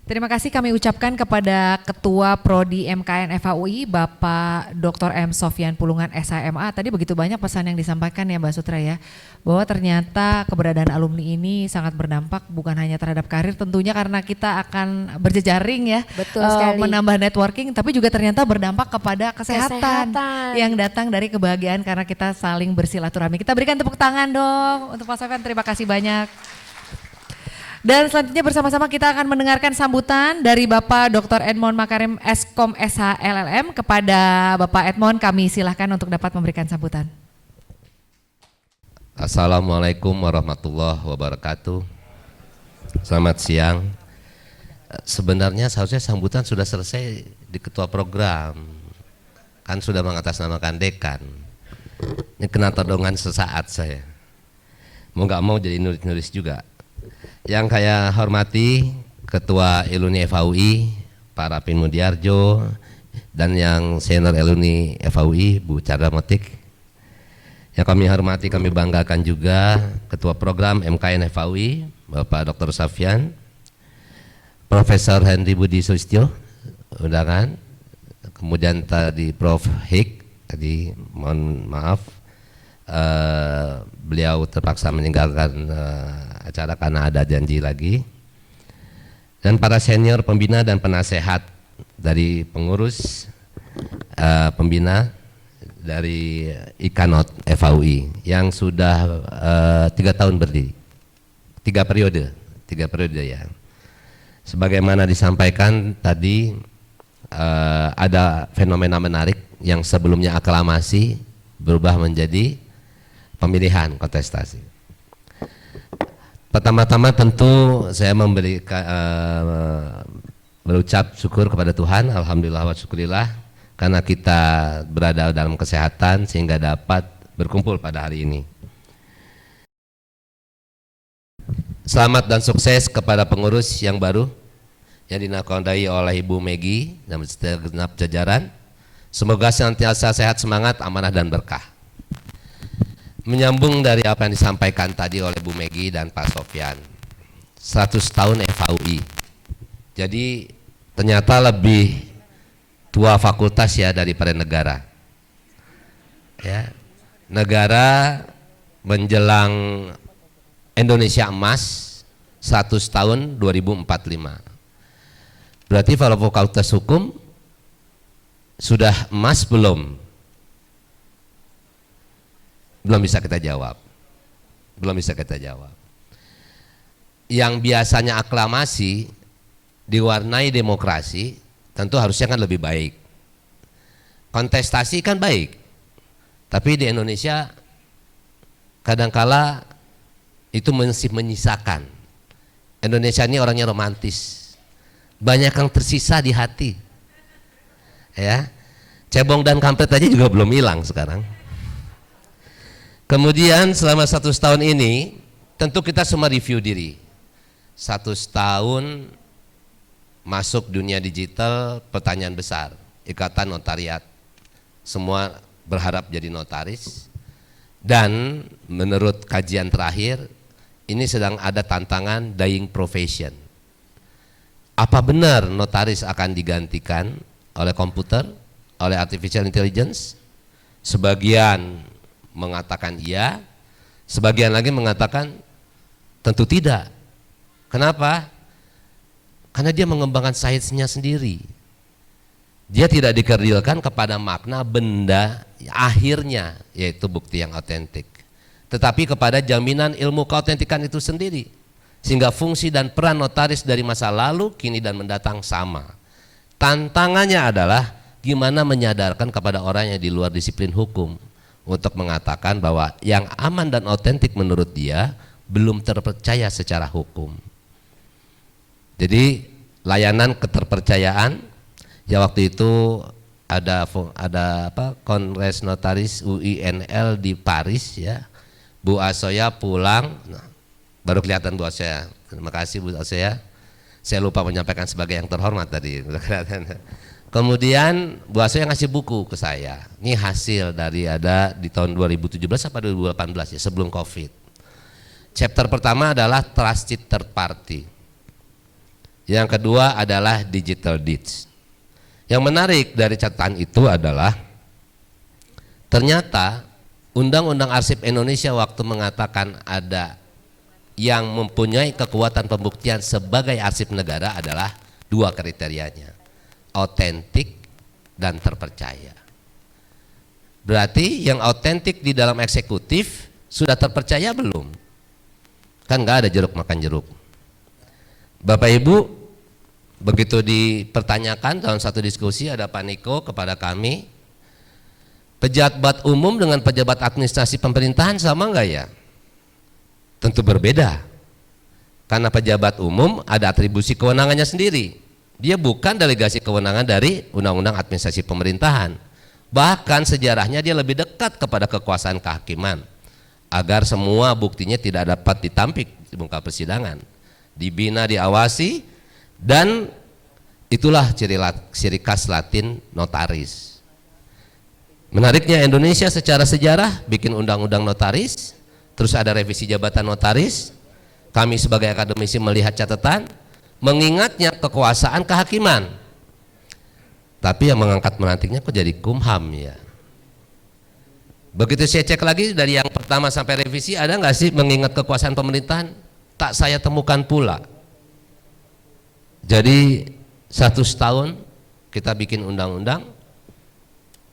Terima kasih kami ucapkan kepada Ketua Prodi MKN FHUI Bapak Dr. M. Sofyan Pulungan SHMA. Tadi begitu banyak pesan yang disampaikan ya Mbak Sutra ya, bahwa ternyata keberadaan alumni ini sangat berdampak bukan hanya terhadap karir tentunya karena kita akan berjejaring ya, betul sekali, menambah networking, tapi juga ternyata berdampak kepada kesehatan yang datang dari kebahagiaan karena kita saling bersilaturahmi. Kita berikan tepuk tangan dong untuk Pak Sofyan, terima kasih banyak. Dan selanjutnya bersama-sama kita akan mendengarkan sambutan dari Bapak Dr. Edmond Makarim Eskom SH LLM. Kepada Bapak Edmond kami silahkan untuk dapat memberikan sambutan. Assalamualaikum warahmatullahi wabarakatuh. Selamat siang. Sebenarnya seharusnya sambutan sudah selesai di ketua program. Kan sudah mengatasnamakan dekan. Ini kena todongan sesaat saya. Mau nggak mau jadi nulis-nulis juga. Yang saya hormati Ketua Alumni FHUI, Pak Rapin Mudiarjo, dan yang senior alumni FHUI, Bu Chandra Motik. Yang kami hormati, kami banggakan juga Ketua Program MKN FHUI, Bapak Dr. Sofyan, Profesor Henry Budi Sustyo, undangan, kemudian tadi Prof. Hik, tadi mohon maaf, beliau terpaksa meninggalkan acara karena ada janji lagi, dan para senior pembina dan penasehat dari pengurus pembina dari Ikanot FHUI yang sudah 3 tahun berdiri, 3 periode ya. Sebagaimana disampaikan tadi, ada fenomena menarik yang sebelumnya aklamasi berubah menjadi pemilihan kontestasi. Pertama-tama tentu saya berucap syukur kepada Tuhan, alhamdulillah wa syukurillah, karena kita berada dalam kesehatan sehingga dapat berkumpul pada hari ini. Selamat dan sukses kepada pengurus yang baru yang dinakodai oleh Ibu Megi dan segenap jajaran. Semoga senantiasa sehat, semangat, amanah dan berkah. Menyambung dari apa yang disampaikan tadi oleh Bu Megi dan Pak Sofyan, 100 tahun FHUI. Jadi ternyata lebih tua fakultas ya daripada negara. Ya, negara menjelang Indonesia emas 100 tahun 2045. Berarti kalau fakultas hukum sudah emas belum? Belum bisa kita jawab. Yang biasanya aklamasi diwarnai demokrasi, tentu harusnya kan lebih baik. Kontestasi kan baik, tapi di Indonesia kadangkala itu masih menyisakan. Indonesia ini orangnya romantis, banyak yang tersisa di hati. Ya, cebong dan kampret aja juga belum hilang sekarang. Kemudian selama 100 tahun ini tentu kita semua review diri. 100 tahun masuk dunia digital, pertanyaan besar, ikatan notariat, semua berharap jadi notaris, dan menurut kajian terakhir ini sedang ada tantangan dying profession. Apa benar notaris akan digantikan oleh komputer, oleh artificial intelligence? Sebagian mengatakan iya, sebagian lagi mengatakan tentu tidak. Kenapa? Karena dia mengembangkan sainsnya sendiri. Dia tidak dikerdilkan kepada makna benda akhirnya, yaitu bukti yang otentik, tetapi kepada jaminan ilmu keautentikan itu sendiri. Sehingga fungsi dan peran notaris dari masa lalu, kini dan mendatang sama. Tantangannya adalah gimana menyadarkan kepada orang yang di luar disiplin hukum untuk mengatakan bahwa yang aman dan otentik menurut dia belum terpercaya secara hukum. Jadi layanan keterpercayaan, ya waktu itu ada Kongres Notaris UINL di Paris ya, Bu Asoya pulang, nah, baru kelihatan Bu Asoya. Terima kasih Bu Asoya. Saya lupa menyampaikan sebagai yang terhormat tadi. Kemudian Bu Aso yang ngasih buku ke saya. Ini hasil dari ada di tahun 2017 apa 2018 ya, sebelum Covid. Chapter pertama adalah Trusted Third Party. Yang kedua adalah digital deeds. Yang menarik dari catatan itu adalah ternyata Undang-Undang Arsip Indonesia waktu mengatakan ada yang mempunyai kekuatan pembuktian sebagai arsip negara adalah dua kriterianya, otentik dan terpercaya. Berarti yang otentik di dalam eksekutif sudah terpercaya belum? Kan nggak ada jeruk makan jeruk. Bapak Ibu, begitu dipertanyakan dalam satu diskusi ada Pak Niko kepada kami, pejabat umum dengan pejabat administrasi pemerintahan sama nggak ya? Tentu berbeda. Karena pejabat umum ada atribusi kewenangannya sendiri. Dia bukan delegasi kewenangan dari Undang-Undang Administrasi Pemerintahan. Bahkan sejarahnya dia lebih dekat kepada kekuasaan kehakiman. Agar semua buktinya tidak dapat ditampik di muka persidangan. Dibina, diawasi, dan itulah ciri khas Latin notaris. Menariknya Indonesia secara sejarah bikin undang-undang notaris, terus ada revisi jabatan notaris. Kami sebagai akademisi melihat catatan, mengingatnya kekuasaan kehakiman. Tapi yang mengangkat menantiknya kok jadi Kumham ya. Begitu saya cek lagi dari yang pertama sampai revisi, ada nggak sih mengingat kekuasaan pemerintahan? Tak saya temukan pula. Jadi 100 tahun kita bikin undang-undang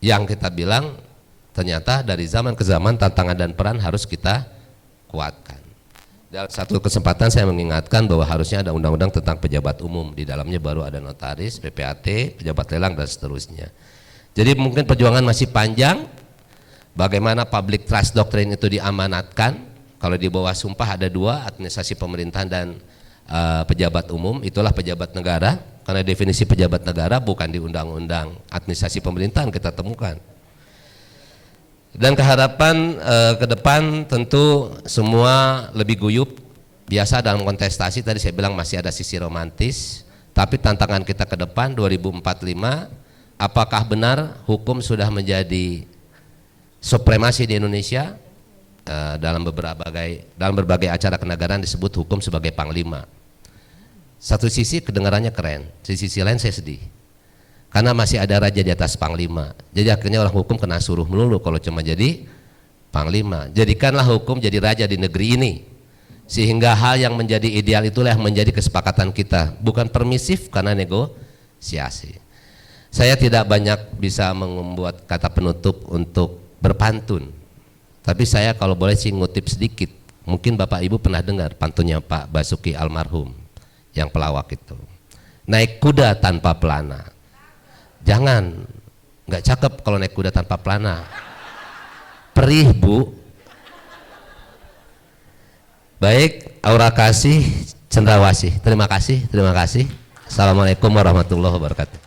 yang kita bilang ternyata dari zaman ke zaman tantangan dan peran harus kita kuatkan. Dalam satu kesempatan saya mengingatkan bahwa harusnya ada undang-undang tentang pejabat umum, di dalamnya baru ada notaris, PPAT, pejabat lelang dan seterusnya. Jadi mungkin perjuangan masih panjang. Bagaimana public trust doctrine itu diamanatkan? Kalau di bawah sumpah ada dua, administrasi pemerintahan dan pejabat umum, itulah pejabat negara. Karena definisi pejabat negara bukan di undang-undang administrasi pemerintahan kita temukan. Dan keharapan ke depan tentu semua lebih guyup. Biasa dalam kontestasi tadi saya bilang masih ada sisi romantis, tapi tantangan kita ke depan 2045, apakah benar hukum sudah menjadi supremasi di Indonesia? Dalam berbagai acara kenegaraan disebut hukum sebagai panglima. Satu sisi kedengarannya keren, di sisi lain saya sedih. Karena masih ada raja di atas panglima. Jadi akhirnya orang hukum kena suruh melulu kalau cuma jadi panglima. Jadikanlah hukum jadi raja di negeri ini. Sehingga hal yang menjadi ideal itulah yang menjadi kesepakatan kita, bukan permisif karena negosiasi. Saya tidak banyak bisa membuat kata penutup untuk berpantun. Tapi saya kalau boleh sih ngutip sedikit. Mungkin Bapak Ibu pernah dengar pantunnya Pak Basuki almarhum yang pelawak itu. Naik kuda tanpa pelana. Jangan, nggak cakep kalau naik kuda tanpa pelana. Perih Bu. Baik, aura kasih, cendrawasih. Terima kasih. Assalamualaikum warahmatullahi wabarakatuh.